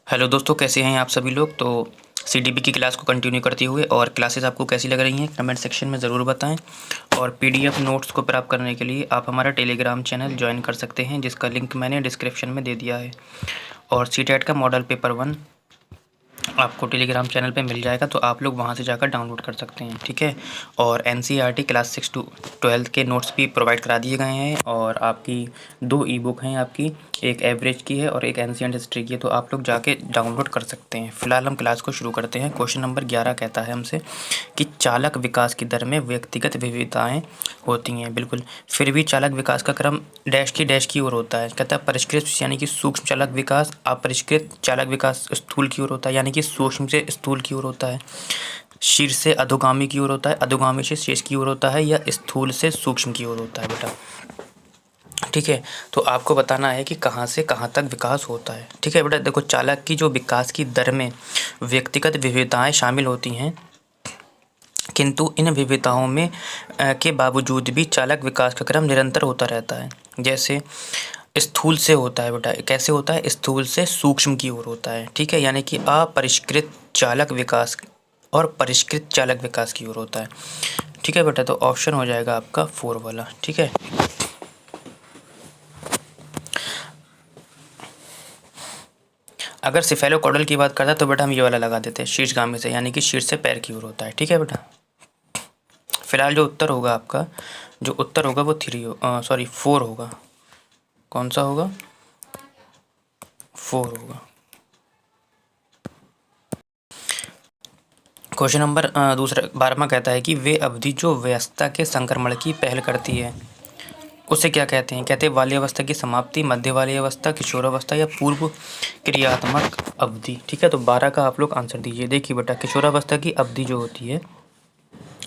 Hello दोस्तों, कैसे हैं आप सभी लोग। तो सीडीपी की क्लास को कंटिन्यू करते हुए और क्लासेस आपको कैसी लग रही हैं कमेंट सेक्शन में ज़रूर बताएं। और पीडीएफ नोट्स को प्राप्त करने के लिए आप हमारा टेलीग्राम चैनल ज्वाइन कर सकते हैं, जिसका लिंक मैंने डिस्क्रिप्शन में दे दिया है। और सीटेट का मॉडल पेपर 1 आपको टेलीग्राम चैनल पे मिल जाएगा, तो आप लोग वहाँ से जाकर डाउनलोड कर सकते हैं, ठीक है। और एनसीईआरटी क्लास 6 to 12 के नोट्स भी प्रोवाइड करा दिए गए हैं। और आपकी 2 ई बुक हैं आपकी, एक एवरेज की है और एक एंशिएंट हिस्ट्री की है, तो आप लोग जाके डाउनलोड कर सकते हैं। फिलहाल हम क्लास को शुरू करते हैं। क्वेश्चन नंबर 11 कहता है हमसे कि चालक विकास की दर में व्यक्तिगत विविधताएँ होती हैं। बिल्कुल, फिर भी चालक विकास का क्रम डैश की ओर होता है। कहता है परिष्कृत यानी कि सूक्ष्म चालक विकास, अपरिष्कृत चालक विकास स्थूल की ओर होता है, यानी कि सूक्ष्म से स्थूल की ओर होता है। शीर्ष से अधोगामी की ओर होता है, अधोगामी से शेष की ओर होता है, या स्थूल से सूक्ष्म की ओर होता है बेटा, ठीक है। तो आपको बताना है कि कहाँ से कहाँ तक विकास होता है, ठीक है बेटा। देखो, चालक की जो विकास की दर में व्यक्तिगत विविधताएं शामिल होती हैं, किंतु इन विविधताओं में के बावजूद भी चालक विकास का क्रम निरंतर होता रहता है। जैसे स्थूल से होता है बेटा, कैसे होता है, स्थूल से सूक्ष्म की ओर होता है, ठीक है, यानी कि अपरिष्कृत चालक विकास और परिष्कृत चालक विकास की ओर होता है, ठीक है बेटा। तो ऑप्शन हो जाएगा आपका 4 वाला, ठीक है। अगर सिफेलोकॉडल की बात करता है तो बेटा हम ये वाला लगा देते हैं, शीर्षगामी से, यानी कि शीर्ष से पैर की ओर होता है, ठीक है बेटा। फिलहाल जो उत्तर होगा आपका, जो उत्तर होगा वो 4 होगा। कौन सा होगा? 4 होगा। क्वेश्चन नंबर दूसरा 12वां कहता है कि वे अवधि जो वयस्कता के संक्रमण की पहल करती है उसे क्या कहते हैं। कहते हैं बाल्यावस्था की समाप्ति, मध्य बाल्यावस्था, किशोरावस्था या पूर्व क्रियात्मक अवधि, ठीक है। तो 12 का आप लोग आंसर दीजिए। देखिए बेटा, किशोरावस्था की अवधि जो होती है,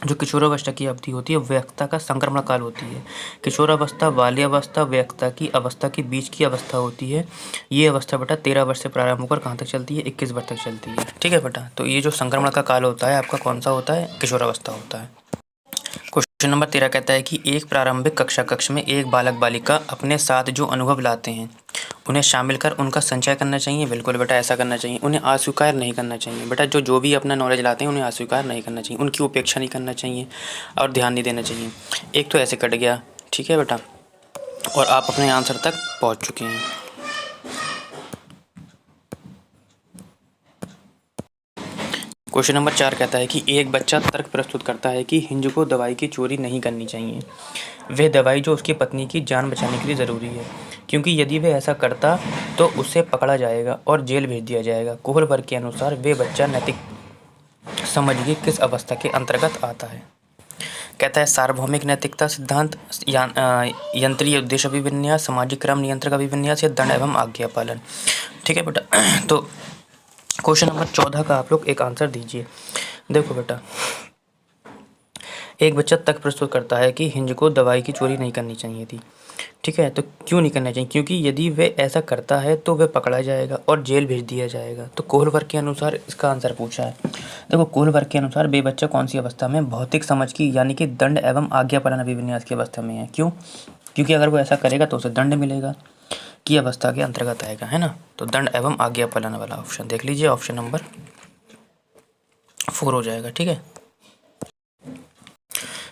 जो किशोरावस्था की अवधि होती है, वयस्कता का संक्रमण काल होती है। किशोरावस्था, बाल्यावस्था, वयस्कता की अवस्था के बीच की अवस्था होती है। ये अवस्था बेटा 13 वर्ष से प्रारंभ होकर कहाँ तक चलती है? 21 वर्ष तक चलती है, ठीक है बेटा। तो ये जो संक्रमण का काल होता है आपका कौन सा होता है? किशोरावस्था होता है। क्वेश्चन नंबर 13 कहता है कि एक प्रारंभिक कक्ष में एक बालक बालिका अपने साथ जो अनुभव लाते हैं उन्हें शामिल कर उनका संचय करना चाहिए। बिल्कुल बेटा, ऐसा करना चाहिए। उन्हें अस्वीकार नहीं करना चाहिए बेटा, जो भी अपना नॉलेज लाते हैं उन्हें अस्वीकार नहीं करना चाहिए, उनकी उपेक्षा नहीं करना चाहिए और ध्यान नहीं देना चाहिए। एक तो ऐसे कट गया, ठीक है बेटा, और आप अपने आंसर तक पहुँच चुके हैं। क्वेश्चन नंबर 4 कहता है कि एक बच्चा तर्क प्रस्तुत करता है कि हिंज को दवाई की चोरी नहीं करनी चाहिए। वह दवाई जो उसकी पत्नी की जान बचाने के लिए ज़रूरी है, क्योंकि यदि वह ऐसा करता तो उसे पकड़ा जाएगा और जेल भेज दिया जाएगा। कोहलबर्ग के अनुसार वे बच्चा नैतिक समझिए किस अवस्था के अंतर्गत आता है। कहता है सार्वभौमिक नैतिकता सिद्धांत, यंत्रीय उद्देश्य अभिविन्यास, सामाजिक क्रम नियंत्रक अभिविन्यास या दंड एवं आज्ञा पालन, ठीक है बेटा। तो क्वेश्चन नंबर 14 का आप लोग एक आंसर दीजिए। देखो बेटा, एक बच्चा तर्क प्रस्तुत करता है कि हिंज को दवाई की चोरी नहीं करनी चाहिए थी, ठीक है। तो क्यों नहीं करना चाहिए? क्योंकि यदि वह ऐसा करता है तो वह पकड़ा जाएगा और जेल भेज दिया जाएगा। तो कोहलबर्ग के अनुसार इसका आंसर पूछा है। देखो, कोहलबर्ग के अनुसार वे बच्चा कौन सी अवस्था में? भौतिक समझ की, यानी कि दंड एवं आज्ञा पालन अभिविन्यास की अवस्था में है। क्यों? क्योंकि अगर वो ऐसा करेगा तो उसे दंड मिलेगा, की अवस्था के अंतर्गत आएगा, है ना। तो दंड एवं आज्ञा पालन वाला ऑप्शन देख लीजिए, ऑप्शन नंबर 4 हो जाएगा, ठीक है।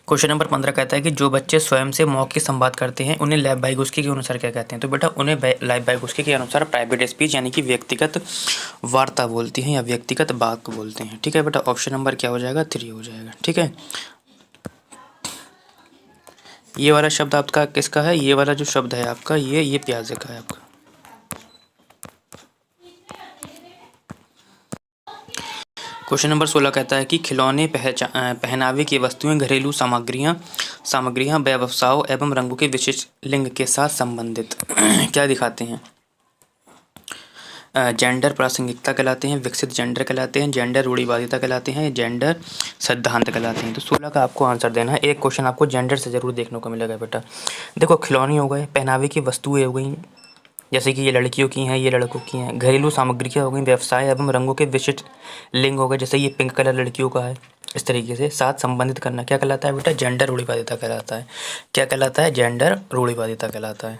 क्वेश्चन नंबर 15 कहता है कि जो बच्चे स्वयं से मौखिक संवाद करते हैं उन्हें लेव वाइगोस्की के अनुसार क्या कहते हैं। तो बेटा उन्हें लेव वाइगोस्की के अनुसार प्राइवेट स्पीच, यानी कि व्यक्तिगत वार्ता बोलती हैं या व्यक्तिगत वाक्य बोलते हैं, ठीक है बेटा। ऑप्शन नंबर क्या हो जाएगा? 3 हो जाएगा, ठीक है। ये वाला शब्द आपका किसका है? ये वाला जो शब्द है आपका, ये प्याजे का है आपका। क्वेश्चन नंबर 16 कहता है कि खिलौने, पहनावे की वस्तुएं, घरेलू सामग्रियां व्यवसायों एवं रंगों के विशिष्ट लिंग के साथ संबंधित क्या दिखाते हैं? जेंडर प्रासंगिकता कहलाते हैं, विकसित जेंडर कहलाते हैं, जेंडर रूढ़िवादिता कहलाते हैं, जेंडर सिद्धांत कहलाते हैं। तो 16 का आपको आंसर देना है। एक क्वेश्चन आपको जेंडर से ज़रूर देखने को मिलेगा बेटा। देखो, खिलौने हो गए, पहनावे की वस्तुएं हो गई, जैसे कि ये लड़कियों की हैं, ये लड़कों की हैं। घरेलू सामग्रियाँ हो गई, व्यवसाय एवं रंगों के विशिष्ट लिंग हो गए, जैसे ये पिंक कलर लड़कियों का है। इस तरीके से साथ संबंधित करना क्या कहलाता है बेटा? जेंडर रूढ़िवादिता कहलाता है। क्या कहलाता है? जेंडर रूढ़िवादिता कहलाता है।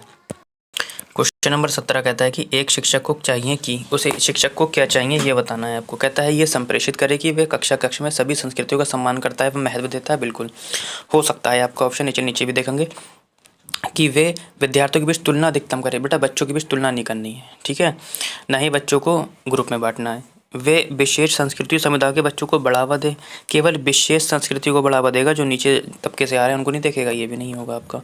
क्वेश्चन नंबर 17 कहता है कि एक शिक्षक को चाहिए कि उसे शिक्षक को क्या चाहिए ये बताना है आपको। कहता है ये संप्रेषित करे कि वे कक्ष में सभी संस्कृतियों का सम्मान करता है व महत्व देता है। बिल्कुल हो सकता है आपका ऑप्शन नीचे भी देखेंगे कि वे विद्यार्थियों के बीच तुलना अधिकतम करे। बेटा बच्चों के बीच तुलना नहीं करनी है, ठीक है, ना ही बच्चों को ग्रुप में बांटना है। वे विशेष संस्कृति समुदाय के बच्चों को बढ़ावा दे, केवल विशेष संस्कृति को बढ़ावा देगा, जो नीचे तबके से आ रहे हैं उनको नहीं देखेगा, ये भी नहीं होगा आपका।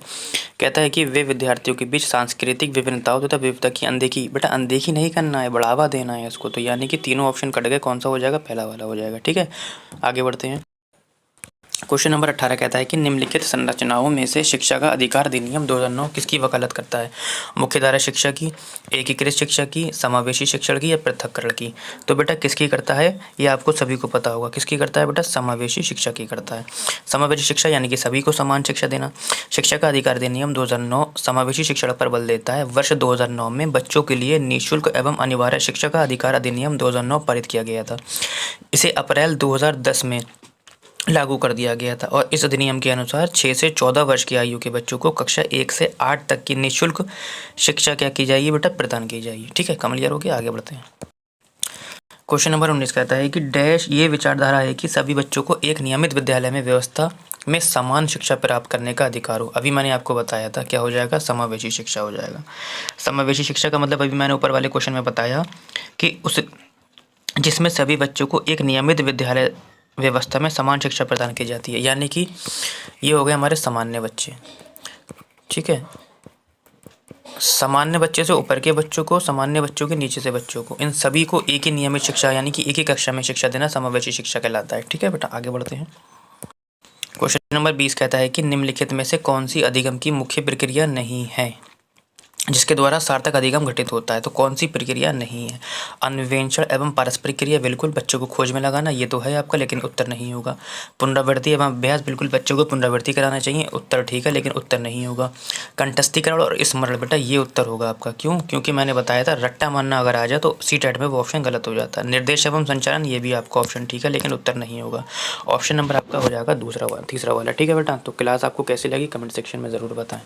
कहता है कि वे विद्यार्थियों के बीच सांस्कृतिक विभिन्नताओं तथा विविधता की अनदेखी, बेटा अनदेखी नहीं करना है, बढ़ावा देना है इसको। तो यानी कि तीनों ऑप्शन कट गए, कौन सा हो जाएगा, पहला वाला हो जाएगा, ठीक है। आगे बढ़ते हैं। क्वेश्चन नंबर 18 कहता है कि निम्नलिखित संरचनाओं में से शिक्षा का अधिकार अधिनियम 2009 किसकी वकालत करता है। मुख्यधारा शिक्षा की, एकीकृत शिक्षा की, समावेशी शिक्षण की या पृथक्करण की। तो बेटा किसकी करता है, ये आपको सभी को पता होगा। किसकी करता है बेटा, समावेशी शिक्षा की करता है। समावेशी शिक्षा यानी कि सभी को समान शिक्षा देना। शिक्षा का अधिकार अधिनियम 2009 समावेशी शिक्षण पर बल देता है। वर्ष 2009 में बच्चों के लिए निःशुल्क एवं अनिवार्य शिक्षा का अधिकार अधिनियम 2009 पारित किया गया था। इसे अप्रैल 2010 में लागू कर दिया गया था और इस अधिनियम के अनुसार 6 से 14 वर्ष की आयु के बच्चों को कक्षा 1 से 8 तक की निःशुल्क शिक्षा क्या की जाएगी बेटा, प्रदान की जाएगी, ठीक है। क्लियर हो गया, आगे बढ़ते हैं। क्वेश्चन नंबर 19 कहता है कि डैश ये विचारधारा है कि सभी बच्चों को एक नियमित विद्यालय में व्यवस्था में समान शिक्षा प्राप्त करने का अधिकार हो। अभी मैंने आपको बताया था क्या हो जाएगा, समावेशी शिक्षा हो जाएगा। समावेशी शिक्षा का मतलब अभी मैंने ऊपर वाले क्वेश्चन में बताया कि उस जिसमें सभी बच्चों को एक नियमित विद्यालय व्यवस्था में समान शिक्षा प्रदान की जाती है, यानी कि ये हो गए हमारे सामान्य बच्चे, ठीक है। सामान्य बच्चे से ऊपर के बच्चों को, सामान्य बच्चों के नीचे से बच्चों को, इन सभी को एक ही नियमित शिक्षा यानी कि एक ही कक्षा में शिक्षा देना समावेशी शिक्षा कहलाता है, ठीक है बेटा। आगे बढ़ते हैं। क्वेश्चन नंबर 20 कहता है कि निम्नलिखित में से कौन सी अधिगम की मुख्य प्रक्रिया नहीं है जिसके द्वारा सार्थक अधिगम घटित होता है। तो कौन सी प्रक्रिया नहीं है, अन्वेषण एवं पारस्परिक क्रिया, बिल्कुल बच्चों को खोज में लगाना, ये तो है आपका, लेकिन उत्तर नहीं होगा। पुनरावृत्ति एवं अभ्यास, बिल्कुल बच्चों को पुनरावृत्ति कराना चाहिए, उत्तर ठीक है, लेकिन उत्तर नहीं होगा। कंठस्थीकरण और स्मरण, बेटा ये उत्तर होगा आपका। क्यों, क्योंकि मैंने बताया था रट्टा मारना अगर आ जाए तो सीटेट में वो ऑप्शन गलत हो जाता है। निर्देश एवं संचालन, ये भी आपका ऑप्शन ठीक है, लेकिन उत्तर नहीं होगा। ऑप्शन नंबर आपका हो जाएगा तीसरा वाला, ठीक है बेटा। तो क्लास आपको कैसी लगी कमेंट सेक्शन में ज़रूर बताएं।